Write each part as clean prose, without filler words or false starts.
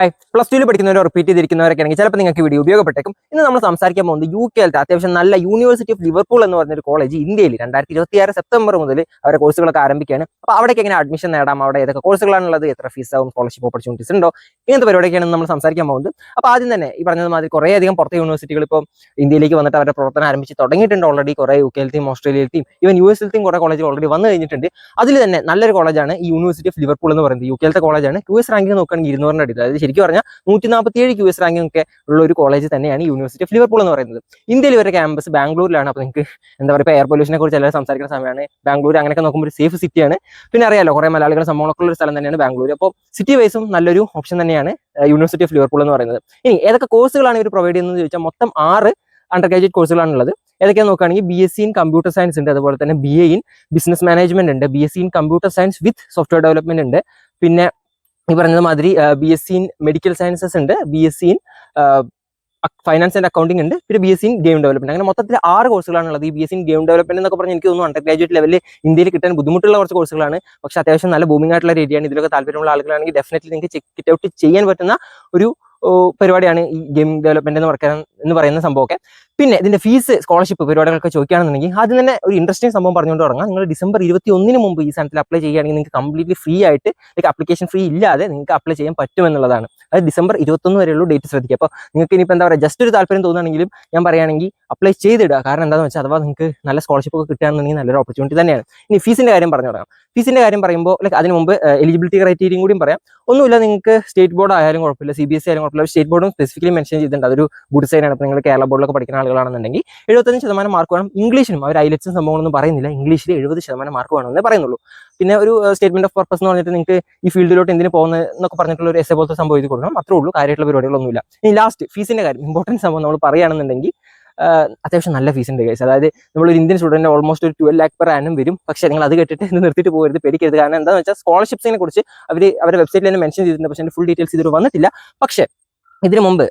+2 പഠിക്കുന്നവരോ repeat ചെയ്തിരിക്കുന്നവരൊക്കെ ആണെങ്കിൽ ചിലപ്പോൾ നിങ്ങൾക്ക് വീഡിയോ ഉപയോഗപ്പെട്ടേക്കും. ഇന്ന് നമ്മൾ സംസാരിക്കാൻ പോകുന്നത് UK-യിലത്തെ അത്യാവശ്യം നല്ല യൂണിവേഴ്സിറ്റി ഓഫ് ലിവർപൂൾ എന്ന് പറഞ്ഞൊരു കോളേജ് ഇന്ത്യയിൽ 2026 സെപ്റ്റംബർ മുതൽ അവരുടെ കോഴ്സുകളൊക്കെ ആരംഭിക്കുകയാണ്. അപ്പോൾ അവിടേക്ക് എങ്ങനെ അഡ്മിഷൻ നേടാം, അവിടെ ഏതൊക്കെ കോഴ്സുകളാണുള്ളത്, എത്ര ഫീസ് ആവും, സ്കോളർഷിപ്പ് ഓപ്പർച്യൂണിറ്റീസ് ഉണ്ടോ, ഇങ്ങനത്തെ പരിപാടിയൊക്കെയാണ് നമ്മൾ സംസാരിക്കാൻ പോകുന്നത്. അപ്പോൾ ആദ്യം തന്നെ ഈ പറഞ്ഞതുമാതിരി കുറേയധികം പുറത്തെ യൂണിവേഴ്സിറ്റികൾ ഇപ്പോൾ ഇന്ത്യയിലേക്ക് വന്നിട്ട് അവരുടെ പ്രവർത്തനം ആരംഭിച്ച് തുടങ്ങിയിട്ടുണ്ട് ഓൾറെഡി. കുറേ UK-യിലത്തെയും ഓസ്ട്രേലിയയിലത്തെയും ഈവൻ US-യിലത്തെയും കുറേ കോളേജ് ഓൾറെഡി വന്നു കഴിഞ്ഞിട്ടുണ്ട്. അതിൽ തന്നെ നല്ലൊരു കോളേജാണ് ഈ യൂണിവേഴ്സിറ്റി ഓഫ് ലിവർപൂൾ എന്ന് പറയുന്നത്. UK-യിലത്തെ കോളേജാണ്. QS റാങ്കിങ് നോക്കുകയാണെങ്കിൽ 200-ന്റെ അടുത്ത്, അതായത് ശരിക്കും പറഞ്ഞാൽ 147 QS റാങ്കിങ് ഒക്കെ ഉള്ള ഒരു കോളേജ് തന്നെയാണ് യൂണിവേഴ്സിറ്റി ഓഫ് ലിവർപൂൾ എന്ന് പറയുന്നത്. ഇന്ത്യയിൽ ഒരു ക്യാമ്പസ് ബാംഗ്ലൂരിലാണ്. അപ്പോൾ നിങ്ങൾക്ക് എന്താ പറയുക, എയർ പൊല്യൂഷനെ കുറിച്ച് എല്ലാവരും സംസാരിക്കുന്ന സമയമാണ്. ബാംഗ്ലൂർ അങ്ങനെയൊക്കെ നോക്കുമ്പോൾ ഒരു സേഫ് സിറ്റിയാണ്. പിന്നെ അറിയാലോ, കുറേ മലയാളികൾ സംഭവങ്ങളൊക്കെ ഉള്ള ഒരു സ്ഥലം തന്നെയാണ് ബാംഗ്ലൂർ. അപ്പോൾ സിറ്റി വൈസും നല്ലൊരു ഓപ്ഷൻ തന്നെയാണ് യൂണിവേഴ്സിറ്റി ഓഫ് ലിവർപൂൾ എന്ന് പറയുന്നത്. ഇനി ഏതൊക്കെ കോഴ്സുകളാണ് ഇവർ പ്രൊവൈഡ് ചെയ്യുന്നത് ചോദിച്ചാൽ മൊത്തം 6 അണ്ടർ ഗ്രാജുവേറ്റ് കോഴ്സുകളാണുള്ളത്. ഏതൊക്കെയാണെന്ന് നോക്കുകയാണെങ്കിൽ BSc ഇൻ കമ്പ്യൂട്ടർ സയൻസ് ഉണ്ട്, അതുപോലെ തന്നെ BA ഇൻ ബിസിനസ് മാനേജ്മെന്റ് ഉണ്ട്, BSc in computer science with software development ഉണ്ട്, പിന്നെ ഈ പറഞ്ഞത് മാതിരി BSc ഇൻ മെഡിക്കൽ സയൻസസ് ഉണ്ട്, BSc in finance and accounting ഉണ്ട്, പിന്നെ BSc ഇൻ ഗെയിം ഡെവലപ്മെന്റ്. അങ്ങനെ മൊത്തത്തിൽ 6 കോഴ്സുകളാണുള്ളത്. ഈ BSc ഇൻ ഗെയിം ഡെവലപ്മെന്റ് എന്നൊക്കെ പറഞ്ഞാൽ എനിക്ക് തോന്നുന്നു അണ്ടർ ഗ്രാജുവേറ്റ് ലെവലിൽ ഇന്ത്യയിൽ കിട്ടാൻ ബുദ്ധിമുട്ടുള്ള കുറച്ച് കോഴ്സുകളാണ്. പക്ഷേ അത്യാവശ്യം നല്ല ബൂമിംഗ് ആയിട്ടുള്ള ഒരു ഏരിയയാണ്. ഇതിലൊക്കെ താല്പര്യമുള്ള ആളുകളാണെങ്കിൽ ഡെഫിനറ്റ്ലി നിങ്ങൾക്ക് ചെക്ക് ഔട്ട് ചെയ്യാൻ പറ്റുന്ന ഒരു പരിപാടിയാണ് ഈ ഗെയിം ഡെവലപ്മെന്റ് എന്ന് പറയുന്ന സംഭവമൊക്കെ. പിന്നെ ഇതിന്റെ ഫീസ്, സ്കോളർഷിപ്പ് പരിപാടികളൊക്കെ ചോദിക്കുകയാണെന്നുണ്ടെങ്കിൽ ആദ്യം തന്നെ ഒരു ഇൻട്രസ്റ്റിംഗ് സംഭവം പറഞ്ഞുകൊണ്ട് തുടങ്ങാം. നിങ്ങൾ ഡിസംബർ 21 മുമ്പ് ഈ സാധനത്തിൽ അപ്ലൈ ചെയ്യുകയാണെങ്കിൽ നിങ്ങൾക്ക് കംപ്ലീറ്റ്ലി ഫ്രീ ആയിട്ട്, അപ്ലിക്കേഷൻ ഫീ ഇല്ലാതെ നിങ്ങൾക്ക് അപ്ലൈ ചെയ്യാൻ പറ്റുമെന്നുള്ളതാണ്. അത് ഡിസംബർ 21 വരെയുള്ള ഡേറ്റ് ശ്രദ്ധിക്കുക. അപ്പോൾ നിങ്ങൾക്ക് ഇനിയിപ്പോൾ എന്താ പറയുക, ജസ്റ്റ് ഒരു താല്പര്യം തോന്നുകയാണെങ്കിലും ഞാൻ പറയുകയാണെങ്കിൽ അപ്ലൈ ചെയ്തിടുക. കാരണം എന്താണെന്ന് വെച്ചാൽ അഥവാ നിങ്ങൾക്ക് നല്ല സ്കോളർഷിപ്പ് ഒക്കെ കിട്ടുകയാണെന്നുണ്ടെങ്കിൽ നല്ലൊരു ഓപ്പർച്യൂണിറ്റി തന്നെയാണ്. ഇനി ഫീസിന്റെ കാര്യം പറഞ്ഞു തുടങ്ങാം. ഫീസിന്റെ കാര്യം പറയുമ്പോൾ അതിന് മുമ്പ് എലിജിബിലിറ്റി ക്രൈറ്റീരിയയും കൂടിയും പറയാം. ഒന്നുമില്ല, നിങ്ങൾക്ക് സ്റ്റേറ്റ് ബോർഡ് ആയാലും കുഴപ്പമില്ല, CBSE ആയാലും കുഴപ്പമില്ല. സ്റ്റേറ്റ് ബോർഡും സ്പെസിഫിക്കലി മെൻഷൻ ചെയ്തിട്ടുണ്ട്. അതൊരു ഗുഡ് സൈൻ ആണ്. അപ്പോൾ നിങ്ങൾ കേരള ബോർഡിലൊക്കെ പഠിക്കുന്ന ആളുകളാണെന്നുണ്ടെങ്കിൽ 75% മാർക്ക് വേണം. ഇംഗ്ലീഷിനും അവർ IELTS സംഭവങ്ങളൊന്നും പറയുന്നില്ല, ഇംഗ്ലീഷിൽ 70% മാർക്ക് വേണമെന്നേ പറയുന്നുള്ളൂ. പിന്നെ ഒരു സ്റ്റേറ്റ്മെന്റ് ഓഫ് പർപ്പസ് എന്ന് പറഞ്ഞിട്ട് നിങ്ങൾക്ക് ഈ ഫീൽഡിലോട്ട് എന്തിനു പോകുന്നത് എന്നൊക്കെ പറഞ്ഞിട്ടുള്ള ഒരു എസ്സേ പോലത്തെ സംഭവം ഇത് കൊടുക്കണം. അത്രേ ഉള്ളൂ, കാര്യമായിട്ടുള്ള പരിപാടികളൊന്നുമില്ല. ഇനി ലാസ്റ്റ് ഫീസിന്റെ കാര്യം, ഇമ്പോർട്ടൻറ്റ് സംഭവം നമ്മൾ പറയുകയാണെന്നുണ്ടെങ്കിൽ അത്യാവശ്യം നല്ല ഫീസ് ഉണ്ട് ഗൈസ്. അതായത് നമ്മളൊരു ഇന്ത്യൻ സ്റ്റുഡൻറ്റ് ഓൾമോസ്റ്റ് ഒരു 12 lakh per annum വരും. പക്ഷേ നിങ്ങൾ അത് കേട്ടിട്ട് നിർത്തിയിട്ട് പോകരുത്, പേടിക്കരുത്. കാരണം എന്താണെന്ന് വെച്ചാൽ സ്കോളർഷിപ്സിനെ കുറിച്ച് അവരുടെ വെബ്സൈറ്റിൽ തന്നെ മെൻഷൻ ചെയ്തിട്ടുണ്ട്. പക്ഷേ ഫുൾ ഡീറ്റെയിൽസ് ഇതുവരെ വന്നിട്ടില്ല. പക്ഷേ ഇതിന് മുമ്പ്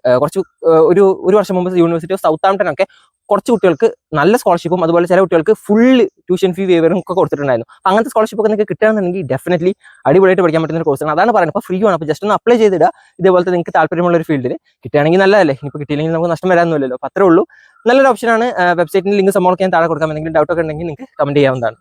ഒരു വർഷം മുമ്പ് യൂണിവേഴ്സിറ്റി ഓഫ് സൗത്താംപ്ടൺ ഒക്കെ കുറച്ച് കുട്ടികൾക്ക് നല്ല സ്കോളർഷിപ്പും അതുപോലെ ചില കുട്ടികൾക്ക് ഫുൾ ട്യൂഷൻ ഫീ വേവറും ഒക്കെ കൊടുത്തിട്ടുണ്ടായിരുന്നു. അപ്പോൾ അങ്ങനത്തെ സ്കോളർഷിപ്പ് ഒക്കെ നിങ്ങൾക്ക് കിട്ടുകയാണെന്നുണ്ടെങ്കിൽ ഡെഫിനറ്റ്ലി അടിപൊളിയായിട്ട് പഠിക്കാൻ പറ്റുന്ന ഒരു കോഴ്സാണ്. അതാണ് പറയുന്നത്. അപ്പോൾ ഫ്രീ ആണ്. അപ്പോൾ ജസ്റ്റ് ഒന്ന് അപ്ലൈ ചെയ്തിടുക. ഇതേപോലത്തെ നിങ്ങൾക്ക് താല്പര്യമുള്ള ഒരു ഫീൽഡിൽ കിട്ടുകയാണെങ്കിൽ നല്ലതല്ലേ. ഇപ്പോൾ കിട്ടിയില്ലെങ്കിൽ നമുക്ക് നഷ്ടം വരാനൊന്നുമില്ലല്ലോ. അപ്പോൾ അത്രേ ഉള്ളൂ. നല്ലൊരു ഓപ്ഷനാണ്. വെബ്സൈറ്റിൻ്റെ ലിങ്ക് സംഭവമൊക്കെ ഞാൻ താഴെ കൊടുക്കാം. എന്തെങ്കിലും ഡൗട്ടൊക്കെ ഉണ്ടെങ്കിൽ നിങ്ങൾക്ക് കമന്റ് ചെയ്യാവുന്നതാണ്.